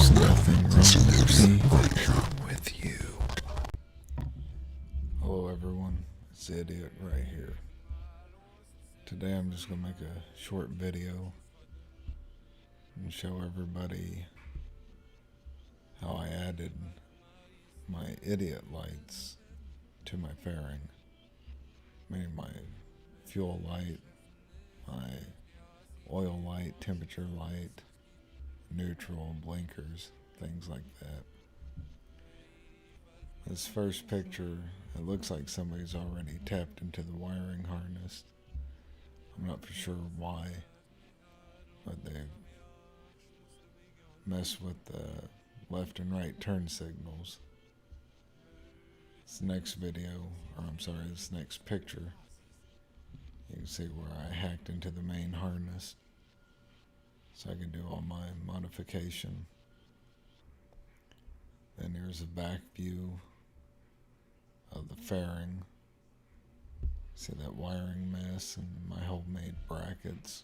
There's nothing wrong with me, wrong with you. Hello everyone, it's the idiot right here. Today I'm just going to make a short video and show everybody how I added my idiot lights to my fairing. Meaning my fuel light, my oil light, temperature light, neutral, blinkers, things like that. This first picture, it looks like somebody's already tapped into the wiring harness. I'm not for sure why, but they mess with the left and right turn signals. This next this next picture, you can see where I hacked into the main harness so I can do all my modification. Then here's a back view of the fairing. See that wiring mess and my homemade brackets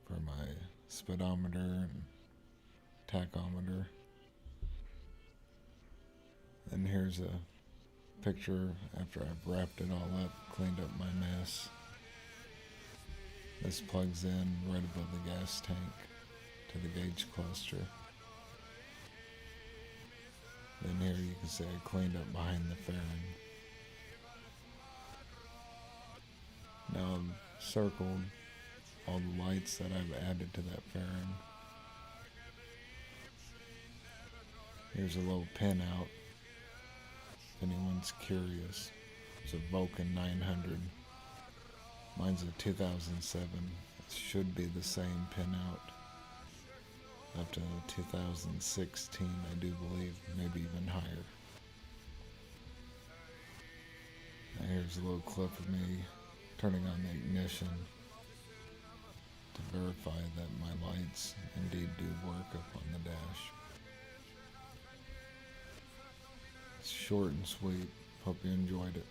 for my speedometer and tachometer. And here's a picture after I've wrapped it all up, cleaned up my mess. This plugs in right above the gas tank to the gauge cluster. Then here you can see I cleaned up behind the fairing. Now I've circled all the lights that I've added to that fairing. Here's a little pin out if anyone's curious. It's a Vulcan 900. Mine's a 2007. It should be the same pinout up to 2016, I do believe, maybe even higher. Now here's a little clip of me turning on the ignition to verify that my lights indeed do work up on the dash. It's short and sweet. Hope you enjoyed it.